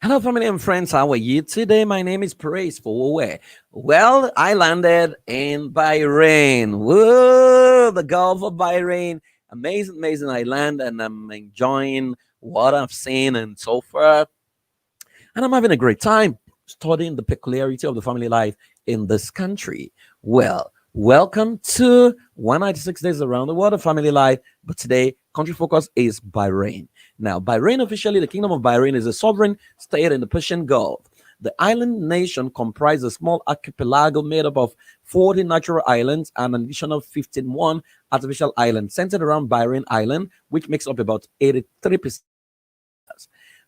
Hello, family and friends. How are you today? My name is Praise for where? Well, I landed in Bahrain. Whoa, the Gulf of Bahrain. Amazing, amazing island, and I'm enjoying what I've seen and so far. And I'm having a great time studying the peculiarity of the family life in this country. Well, welcome to 196 Days Around the World of Family Life. But today, country focus is Bahrain. Now, Bahrain, officially, the Kingdom of Bahrain is a sovereign state in the Persian Gulf. The island nation comprises a small archipelago made up of 40 natural islands and an additional 15 artificial islands centered around Bahrain Island, which makes up about 83%.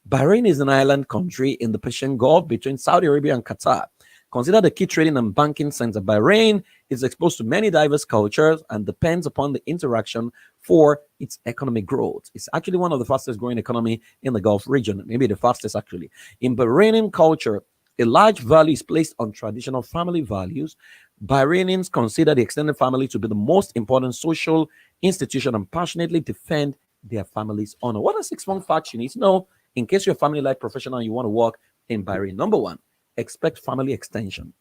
Bahrain is an island country in the Persian Gulf between Saudi Arabia and Qatar. Considered a key trading and banking center, Bahrain is exposed to many diverse cultures and depends upon the interaction for its economic growth. It's actually one of the fastest growing economy in the Gulf region, maybe the fastest actually. In Bahraini culture, a large value is placed on traditional family values. Bahrainians consider the extended family to be the most important social institution and passionately defend their family's honor. What are 6 fun facts you need to know in case you're a family life professional and you want to work in Bahrain? Number one, expect family extension.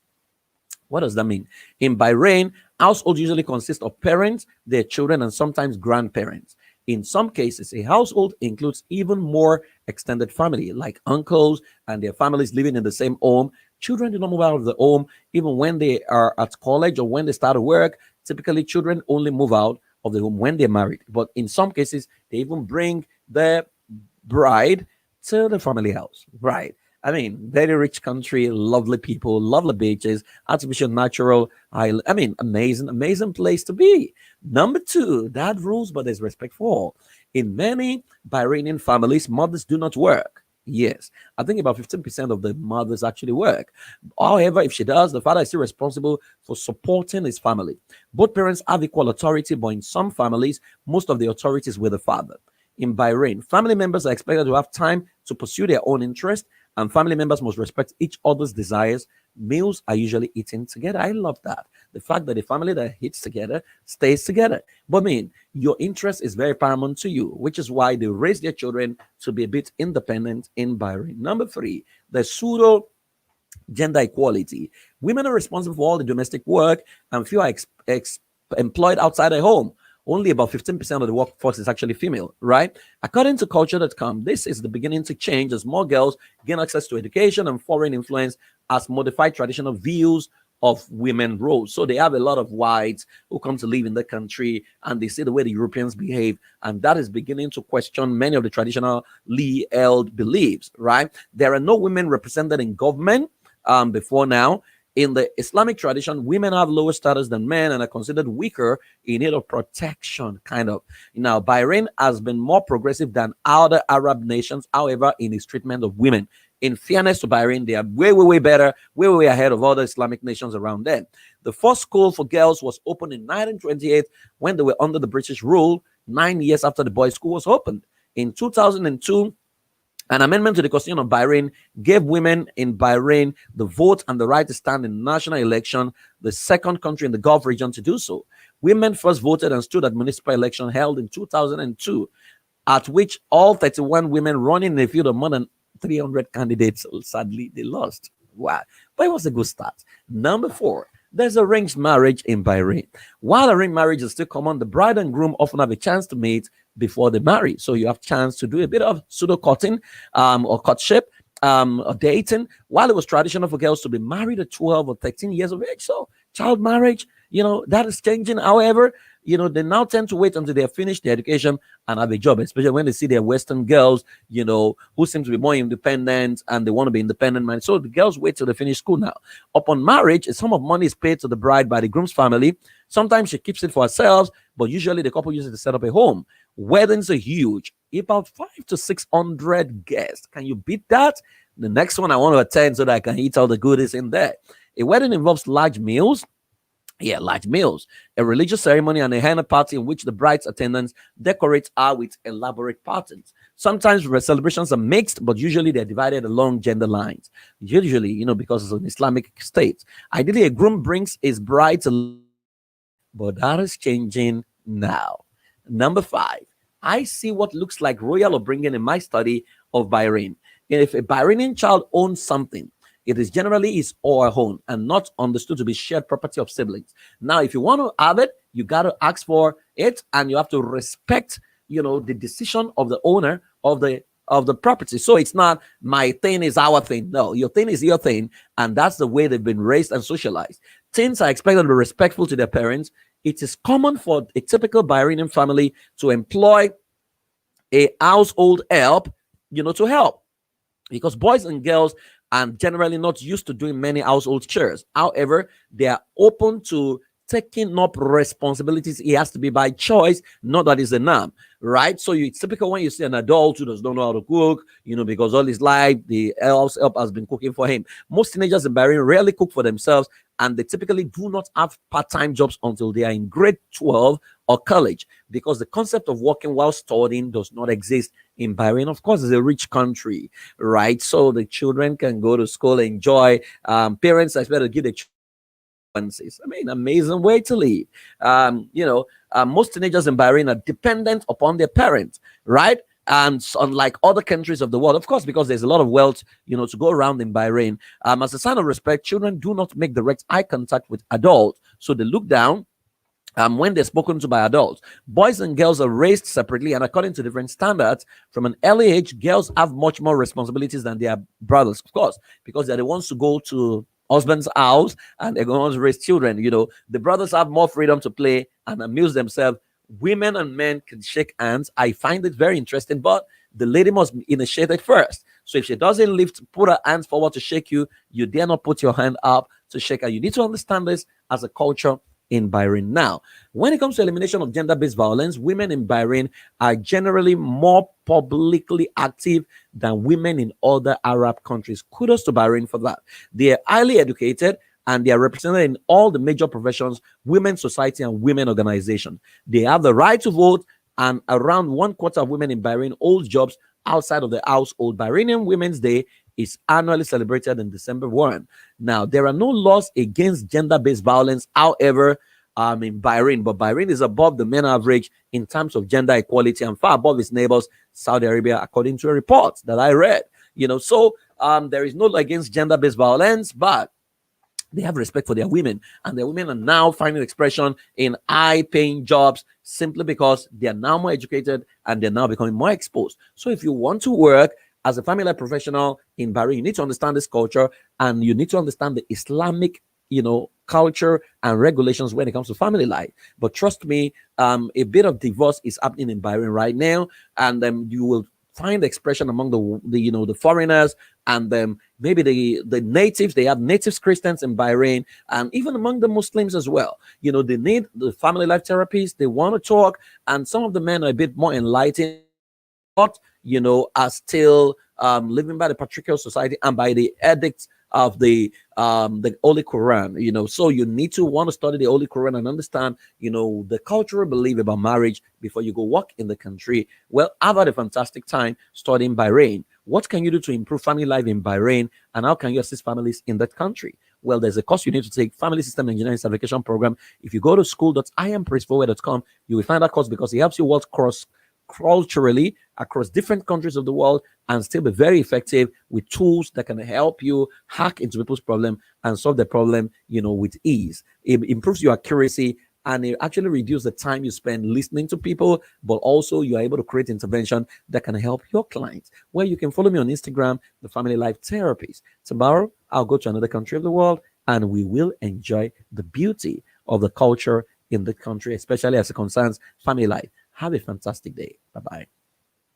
What does that mean? In Bahrain, households usually consist of parents, their children, and sometimes grandparents. In some cases, a household includes even more extended family, like uncles and their families living in the same home. Children do not move out of the home even when they are at college or when they start work. Typically, children only move out of the home when they're married. But in some cases, they even bring their bride to the family house. Right. I mean, very rich country, lovely people, lovely beaches, artificial natural island. I mean, amazing, amazing place to be. Number two, that rules, but there's respect for all. In many Bahrainian families, mothers do not work. Yes, I think about 15% of the mothers actually work. However, if she does, the father is still responsible for supporting his family. Both parents have equal authority, but in some families, most of the authority is with the father. In Bahrain, family members are expected to have time to pursue their own interest, and family members must respect each other's desires. Meals are usually eaten together. I love that. The fact that the family that eats together stays together. But I mean, your interest is very paramount to you, which is why they raise their children to be a bit independent in Bahrain. Number three, the pseudo gender equality. Women are responsible for all the domestic work, and few are employed outside the home. Only about 15% of the workforce is actually female, right? According to culture.com, this is the beginning to change as more girls gain access to education and foreign influence has modified traditional views of women roles. So they have a lot of whites who come to live in the country and they see the way the Europeans behave, and that is beginning to question many of the traditionally held beliefs, right? There are no women represented in government before now. In the Islamic tradition, women have lower status than men and are considered weaker in need of protection, kind of. Now, Bahrain has been more progressive than other Arab nations, however, in its treatment of women. In fairness to Bahrain, they are way, way, way better, way, way ahead of other Islamic nations around them. The first school for girls was opened in 1928 when they were under the British rule, 9 years after the boys' school was opened. In 2002, an amendment to the Constitution of Bahrain gave women in Bahrain the vote and the right to stand in national election, the second country in the Gulf region to do so. Women first voted and stood at municipal election held in 2002, at which all 31 women running in a field of more than 300 candidates, sadly, they lost. Wow. But it was a good start. Number four, there's arranged marriage in Bahrain. While arranged marriage is still common, the bride and groom often have a chance to meet before they marry. So you have chance to do a bit of pseudo courting or courtship or dating. While it was traditional for girls to be married at 12 or 13 years of age. So child marriage, that is changing. However, they now tend to wait until they have finished their education and have a job, especially when they see their Western girls, who seem to be more independent and they want to be independent. Man. So the girls wait till they finish school now. Upon marriage, a sum of money is paid to the bride by the groom's family. Sometimes she keeps it for herself, but usually the couple uses it to set up a home. Weddings are huge, about 500 to 600 guests. Can you beat that? The next one I want to attend so that I can eat all the goodies in there. A wedding involves large meals. Yeah, large meals, a religious ceremony, and a henna party in which the bride's attendants decorate her with elaborate patterns. Sometimes celebrations are mixed, but usually they're divided along gender lines. Usually, because it's an Islamic state. Ideally, a groom brings his bride to, but that is changing now. Number five, I see what looks like royal upbringing in my study of Bahrain. If a Bahraini child owns something, it is generally his or her own and not understood to be shared property of siblings. Now, if you want to have it, you got to ask for it, and you have to respect, the decision of the owner of the property. So it's not my thing is our thing. No, your thing is your thing, and that's the way they've been raised and socialized. Teens are expected to be respectful to their parents. It is common for a typical Bahraini family to employ a household help, to help, because boys and girls are generally not used to doing many household chores. However, they are open to taking up responsibilities. It has to be by choice, not that it's a norm, right? So it's typical when you see an adult who does not know how to cook, because all his life the house help has been cooking for him. Most teenagers in Bahrain rarely cook for themselves, and they typically do not have part-time jobs until they are in grade 12 or college, because the concept of working while studying does not exist in Bahrain. Of course, it's a rich country, right? So the children can go to school, enjoy. Parents are expected to give the allowances. I mean, amazing way to live. Most teenagers in Bahrain are dependent upon their parents, right? And unlike other countries of the world, of course, because there's a lot of wealth, to go around in Bahrain, as a sign of respect, children do not make direct eye contact with adults. So they look down when they're spoken to by adults. Boys and girls are raised separately and according to different standards. From an early age, girls have much more responsibilities than their brothers, of course, because they're the ones to go to husband's house and they're going to raise children. The brothers have more freedom to play and amuse themselves. Women and men can shake hands. I find it very interesting, but the lady must initiate it first. So if she doesn't lift, put her hands forward to shake you, you dare not put your hand up to shake her. You need to understand this as a culture in Bahrain. Now, when it comes to elimination of gender-based violence, women in Bahrain are generally more publicly active than women in other Arab countries. Kudos to Bahrain for that. They are highly educated and they are represented in all the major professions, women's society and women organization. They have the right to vote, and around 1/4 of women in Bahrain hold jobs outside of the household. Bahrainian Women's Day is annually celebrated in December 1. Now, there are no laws against gender-based violence, however, in Bahrain, but Bahrain is above the men average in terms of gender equality and far above its neighbors, Saudi Arabia, according to a report that I read. There is no law against gender-based violence, but they have respect for their women, and their women are now finding expression in high-paying jobs simply because they are now more educated and they're now becoming more exposed. So if you want to work as a family life professional in Bahrain, you need to understand this culture and you need to understand the Islamic, culture and regulations when it comes to family life. But trust me, a bit of divorce is happening in Bahrain right now, and you will find expression among the foreigners and maybe the natives. They have natives Christians in Bahrain, and even among the Muslims as well. They need the family life therapies. They want to talk, and some of the men are a bit more enlightened, but are still living by the patriarchal society and by the edicts of the Holy Quran. So you need to want to study the Holy Quran and understand the cultural belief about marriage before you go work in the country. Well, I've had a fantastic time studying Bahrain. What can you do to improve family life in Bahrain, and how can you assist families in that country? Well, there's a course you need to take, Family System Engineering Certification Program. If you go to school.iampraisforward.com, you will find that course because it helps you work culturally across different countries of the world and still be very effective with tools that can help you hack into people's problem and solve the problem, with ease. It improves your accuracy and it actually reduces the time you spend listening to people, but also you are able to create intervention that can help your clients. Well, you can follow me on Instagram, The Family Life Therapist. Tomorrow, I'll go to another country of the world and we will enjoy the beauty of the culture in the country, especially as it concerns family life. Have a fantastic day. Bye-bye.